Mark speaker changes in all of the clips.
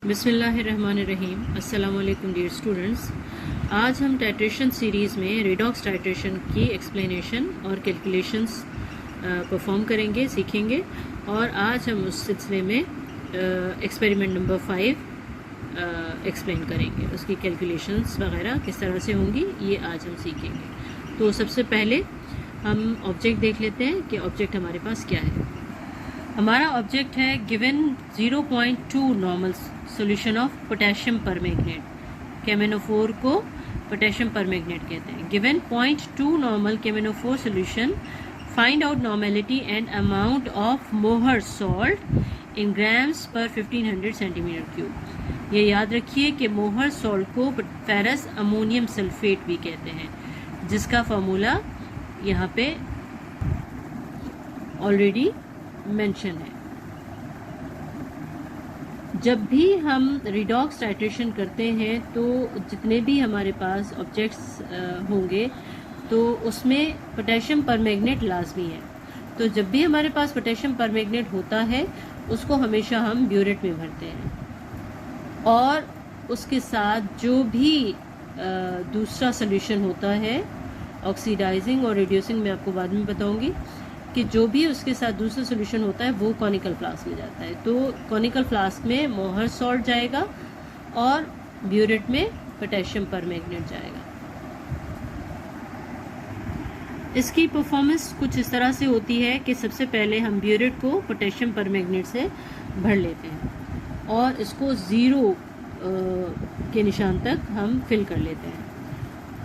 Speaker 1: बिस्मिल्लाहिर्रहमानिर्रहीम। अस्सलाम वालेकुम डियर स्टूडेंट्स। आज हम टाइट्रेशन सीरीज़ में रिडॉक्स टाइट्रेशन की एक्सप्लेनेशन और कैलकुलेशंस परफॉर्म करेंगे, सीखेंगे। और आज हम उस सिलसिले में एक्सपेरिमेंट नंबर 5 एक्सप्लेन करेंगे। उसकी कैलकुलेशंस वगैरह किस तरह से होंगी ये आज हम सीखेंगे। तो सबसे पहले हम ऑब्जेक्ट देख लेते हैं कि ऑब्जेक्ट हमारे पास क्या है। हमारा ऑब्जेक्ट है given 0.2 normal solution of potassium permanganate. KMnO4 को पोटेशियम परमैंगनेट कहते हैं। Given 0.2 normal KMnO4 solution, find out normality and amount of Mohr salt in grams पर 1500 सेंटीमीटर क्यूब। ये याद रखिए कि मोहर सॉल्ट को फेरस अमोनियम सल्फेट भी कहते हैं, जिसका फार्मूला यहाँ पे ऑलरेडी मेंशन है। जब भी हम रिडॉक्स टाइट्रेशन करते हैं तो जितने भी हमारे पास ऑब्जेक्ट्स होंगे तो उसमें पोटेशियम परमैंगनेट लाजमी है। तो जब भी हमारे पास पोटेशियम परमैंगनेट होता है उसको हमेशा हम ब्यूरेट में भरते हैं, और उसके साथ जो भी दूसरा सोल्यूशन होता है ऑक्सीडाइजिंग और रिड्यूसिंग, मैं आपको बाद में बताऊंगी कि जो भी उसके साथ दूसरा सोल्यूशन होता है वो कॉनिकल फ्लास्क में जाता है। तो कॉनिकल फ्लास्क में मोहर सॉल्ट जाएगा और ब्यूरेट में पोटेशियम परमैंगनेट जाएगा। इसकी परफॉर्मेंस कुछ इस तरह से होती है कि सबसे पहले हम ब्यूरेट को पोटेशियम परमैंगनेट से भर लेते हैं और इसको 0 के निशान तक हम फिल कर लेते हैं,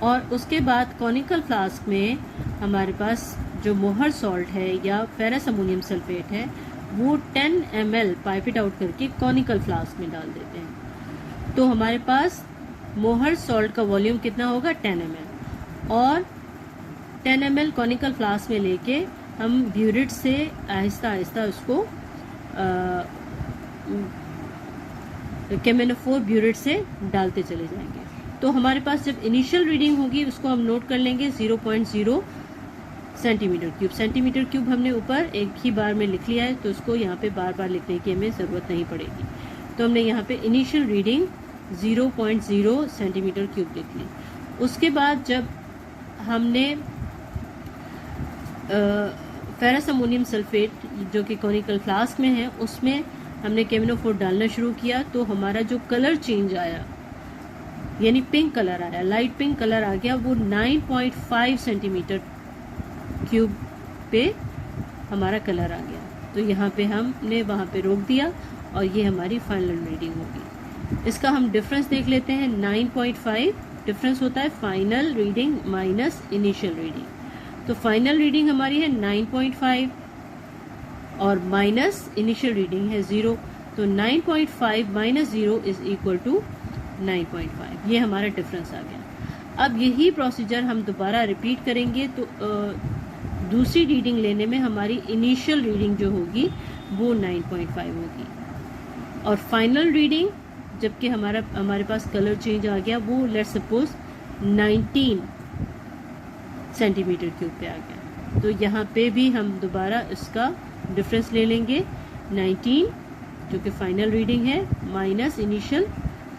Speaker 1: और उसके बाद कॉनिकल फ्लास्क में हमारे पास जो मोहर सॉल्ट है या फेरस अमोनियम सल्फेट है वो 10 ml पाइप इट आउट करके कॉनिकल फ्लास्क में डाल देते हैं। तो हमारे पास मोहर सॉल्ट का वॉल्यूम कितना होगा, 10 ml, और 10 ml कॉनिकल फ्लास्क में लेके हम ब्यूरेट से आहिस्ता आहिस्ता उसको KMnO4 ब्यूरेट से डालते चले जाएंगे। तो हमारे पास जब इनिशियल रीडिंग होगी उसको हम नोट कर लेंगे 0.0 सेंटीमीटर क्यूब। सेंटीमीटर क्यूब हमने ऊपर एक ही बार में लिख लिया है, तो उसको यहाँ पे बार बार लिखने की हमें ज़रूरत नहीं पड़ेगी। तो हमने यहाँ पे इनिशियल रीडिंग 0.0 सेंटीमीटर क्यूब लिख ली। उसके बाद जब हमने फेरस अमोनियम सल्फेट जो कि कॉनिकल फ्लास्क में है उसमें हमने KMnO4 डालना शुरू किया, तो हमारा जो कलर चेंज आया यानी पिंक कलर आया, लाइट पिंक कलर आ गया, वो 9.5 सेंटीमीटर क्यूब पे हमारा कलर आ गया। तो यहाँ पे हमने वहाँ पे रोक दिया और ये हमारी फाइनल रीडिंग होगी। इसका हम डिफरेंस देख लेते हैं। 9.5 डिफरेंस होता है final reading minus initial reading. तो फाइनल रीडिंग हमारी है 9.5 और माइनस इनिशियल रीडिंग है 0। तो 9.5 माइनस 0 इज इक्वल टू 9.5। ये हमारा डिफरेंस आ गया। अब यही प्रोसीजर हम दोबारा रिपीट करेंगे, तो दूसरी रीडिंग लेने में हमारी इनिशियल रीडिंग जो होगी वो 9.5 होगी, और फाइनल रीडिंग जबकि हमारे पास कलर चेंज आ गया वो लेट्स सपोज 19 सेंटीमीटर क्यूब पे आ गया। तो यहाँ पे भी हम दोबारा इसका डिफरेंस ले लेंगे 19 जो कि फाइनल रीडिंग है माइनस इनिशियल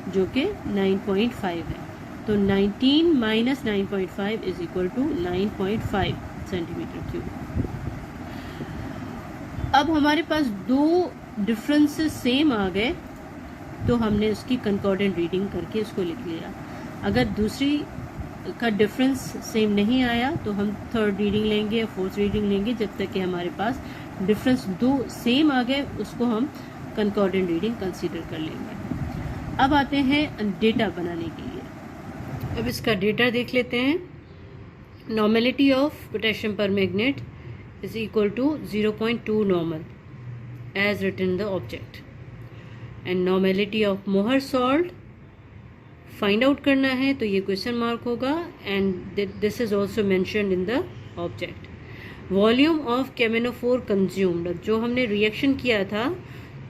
Speaker 1: जो कि 9.5 है। तो 19 minus 9.5 is equal to 9.5 centimetre cube. अब हमारे पास दो डिफरेंसेस सेम आ गए, तो हमने उसकी कंकॉर्डेंट रीडिंग करके उसको लिख लिया। अगर दूसरी का डिफरेंस सेम नहीं आया तो हम थर्ड रीडिंग लेंगे, फोर्थ रीडिंग लेंगे, जब तक कि हमारे पास डिफरेंस दो सेम आ गए उसको हम कंकॉर्डेंट रीडिंग कंसीडर कर लेंगे। अब आते हैं डेटा बनाने के लिए। अब इसका डेटा देख लेते हैं। Normality of potassium permanganate is equal to 0.2 normal as written the object, and normality of Mohr salt find out करना है तो ये क्वेश्चन मार्क होगा, and this is also mentioned in the object. Volume of KMnO4 consumed, जो हमने reaction किया था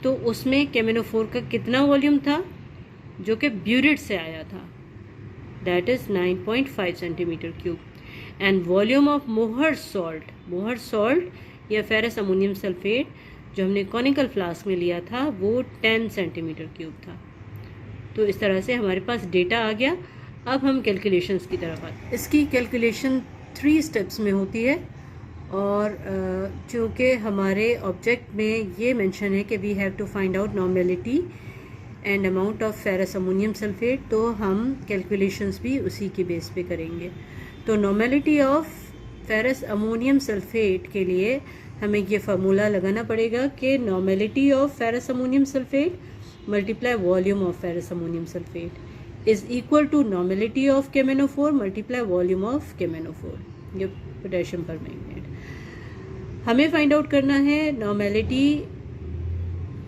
Speaker 1: तो उसमें KMnO4 का कितना वॉल्यूम था जो कि ब्यूरेट से आया था, that is 9.5 centimetre cube. And volume of Mohr salt या फेरस अमोनियम सल्फेट जो हमने कॉनिकल फ्लास्क में लिया था वो 10 सेंटीमीटर क्यूब था। तो इस तरह से हमारे पास डेटा आ गया। अब हम कैलकुलेशंस की तरफ आते हैं। इसकी कैलकुलेशन 3 स्टेप्स में होती है और चूँकि हमारे ऑब्जेक्ट में ये मेंशन है कि we have to find out normality and amount of ferrous ammonium sulphate, तो हम कैलकुलेशंस भी उसी के बेस पे करेंगे। तो normality of ferrous ammonium sulphate के लिए हमें ये फार्मूला लगाना पड़ेगा कि normality of ferrous ammonium sulphate multiply volume of ferrous ammonium sulphate is equal to normality of KMnO4 multiply volume of KMnO4, ये पोटेशियम परमैंगनेट। हमें फाइंड आउट करना है normality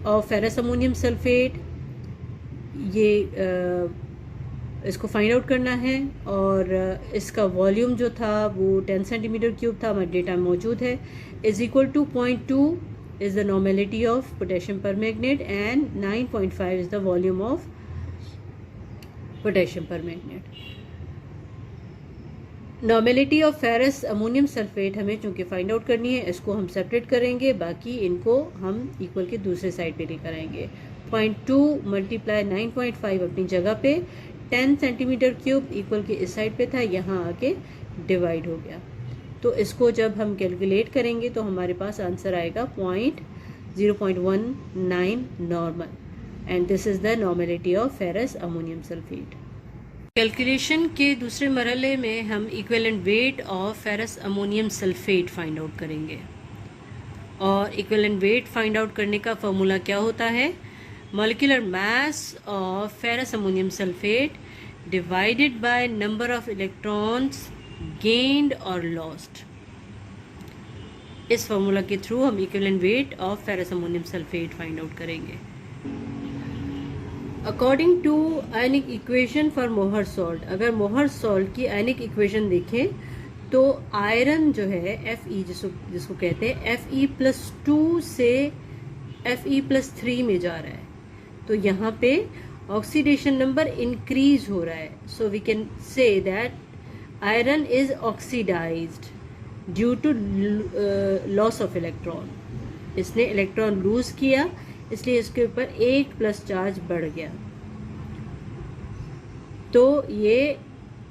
Speaker 1: of ferrous ammonium sulphate, ये इसको find out करना है और इसका वॉल्यूम जो था वो 10 सेंटीमीटर क्यूब था, हमारे डेटा में मौजूद है, is equal to 0.2 is the normality of potassium permanganate and 9.5 is the volume of potassium permanganate. Normality of ferrous ammonium sulphate हमें चूंकि फाइंड आउट करनी है, इसको हम सेपरेट करेंगे, बाकी इनको हम इक्वल के दूसरे साइड पे लेकर आएंगे। 0.2 मल्टीप्लाई 9.5 अपनी जगह पे, 10 सेंटीमीटर क्यूब इक्वल के इस साइड पे था, यहाँ आके डिवाइड हो गया। तो इसको जब हम कैलकुलेट करेंगे तो हमारे पास आंसर आएगा 0.19 normal, and this is the normality of ferrous ammonium sulphate. Calculation के दूसरे मरहले में हम equivalent weight of ferrous ammonium sulphate find out करेंगे। और इक्विवेलेंट वेट फाइंड आउट करने का फॉर्मूला क्या होता है? Molecular mass of ferrous ammonium sulphate divided by number of electrons gained और लॉस्ट। इस फॉर्मूला के थ्रू हम equivalent weight of ferrous ammonium sulphate find out करेंगे। According to ionic equation for Mohr salt, अगर Mohr salt की आयनिक equation देखें तो iron जो है Fe जिसको कहते हैं Fe+2 से Fe+3 में जा रहा है, तो यहाँ पे ऑक्सीडेशन नंबर इंक्रीज हो रहा है। So we can say that iron is oxidised due to loss of electron. इसने इलेक्ट्रॉन लूज किया, इसलिए इसके ऊपर 1+ चार्ज बढ़ गया, तो ये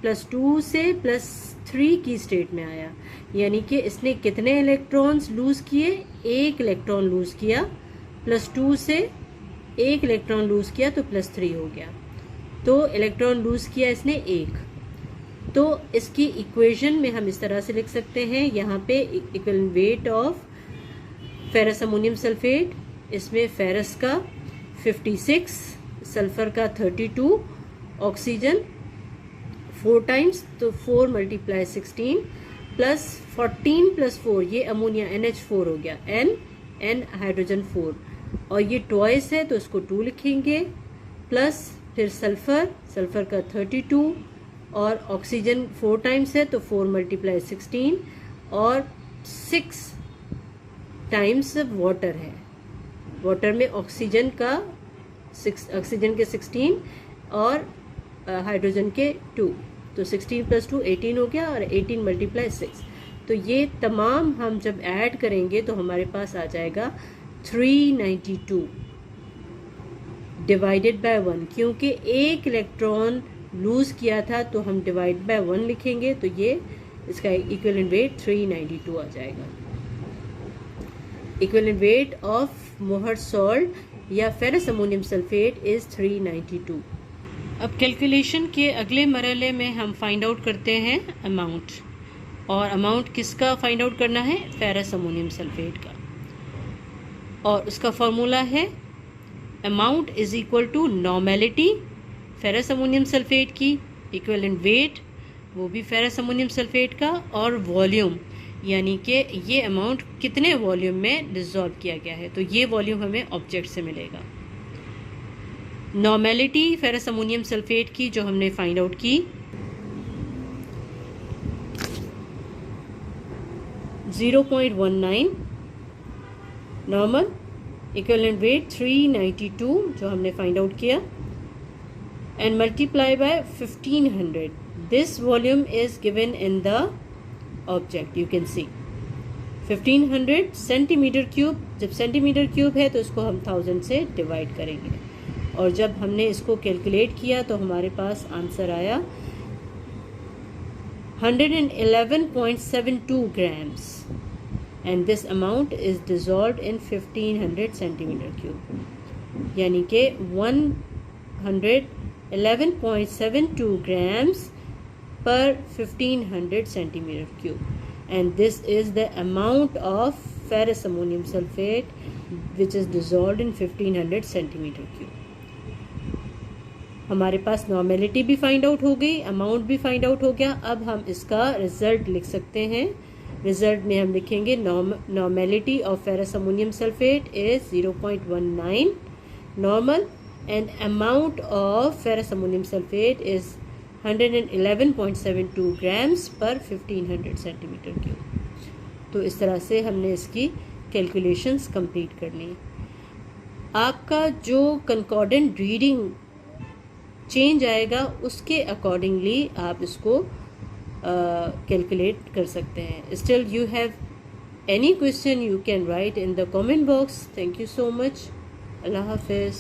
Speaker 1: +2 से +3 की स्टेट में आया। यानी कि इसने कितने इलेक्ट्रॉन्स लूज किए? 1 इलेक्ट्रॉन लूज किया, +2 से 1 इलेक्ट्रॉन लूज किया तो +3 हो गया, तो इलेक्ट्रॉन लूज किया इसने 1। तो इसकी इक्वेशन में हम इस तरह से लिख सकते हैं, यहाँ पे equivalent weight of ferrous ammonium sulphate, इसमें फेरस का 56, सल्फर का 32, ऑक्सीजन 4 टाइम्स, तो 4 × 16 प्लस 14 + 4, ये अमोनिया NH4 हो गया, N हाइड्रोजन 4, और ये ट्वाइस है तो इसको 2 लिखेंगे, प्लस फिर सल्फर का 32 और ऑक्सीजन 4 टाइम्स है तो 4 × 16 और 6 टाइम्स वाटर है। वाटर में ऑक्सीजन के 16 और हाइड्रोजन के 2, तो 16 + 2 18 हो गया, और 18 × 6, तो ये तमाम हम जब ऐड करेंगे तो हमारे पास आ जाएगा 392 डिवाइडेड बाय 1। क्योंकि 1 इलेक्ट्रॉन लूज किया था तो हम डिवाइड बाय 1 लिखेंगे, तो ये इसका इक्विवेलेंट वेट 392 आ जाएगा। Equivalent weight of Mohr salt या फेरस अमोनियम सल्फेट इज 392। अब कैलकुलेशन के अगले मरहले में हम फाइंड आउट करते हैं अमाउंट, और अमाउंट किसका फाइंड आउट करना है? फेरस अमोनियम सल्फेट का, और उसका फॉर्मूला है amount is equal to normality ferrous ammonium sulphate की, इक्विवेलेंट वेट वो भी फेरस अमोनियम सल्फेट का, और वॉल्यूम यानी कि ये अमाउंट कितने वॉल्यूम में डिसॉल्व किया गया है, तो ये वॉल्यूम हमें ऑब्जेक्ट से मिलेगा। नॉर्मेलिटी फेरस अमोनियम सल्फेट की जो हमने फाइंड आउट की 0.19 नॉर्मल, इक्विवेलेंट वेट 392 जो हमने फाइंड आउट किया, and multiply by 1500. This volume is given in the object, you can see 1500 centimetre cube. जब सेंटीमीटर क्यूब है तो इसको हम 1000 से डिवाइड करेंगे, और जब हमने इसको कैलकुलेट किया तो हमारे पास आंसर आया 111.72 grams and this amount is dissolved in 1500 centimeter cube, यानी कि 111.72 grams per 1500 centimeter cube, and this is the amount of ferrous ammonium sulfate which is dissolved in 1500 centimeter cube. हमारे पास नॉर्मेलिटी भी find out हो गई, amount भी find out हो गया. अब हम इसका रिजल्ट लिख सकते हैं. रिजल्ट में हम लिखेंगे normality of ferrous ammonium sulphate is 0.19 normal and amount of ferrous ammonium sulphate is 111.72 grams पर 1500 सेंटीमीटर क्यूब. तो इस तरह से हमने इसकी कैलकुलेशंस कंप्लीट कर ली. आपका जो कंकॉर्डेंट रीडिंग चेंज आएगा उसके अकॉर्डिंगली आप इसको कैलकुलेट कर सकते हैं. Still you have any question you can write in the comment box. Thank you so much. अल्लाह हाफिज़.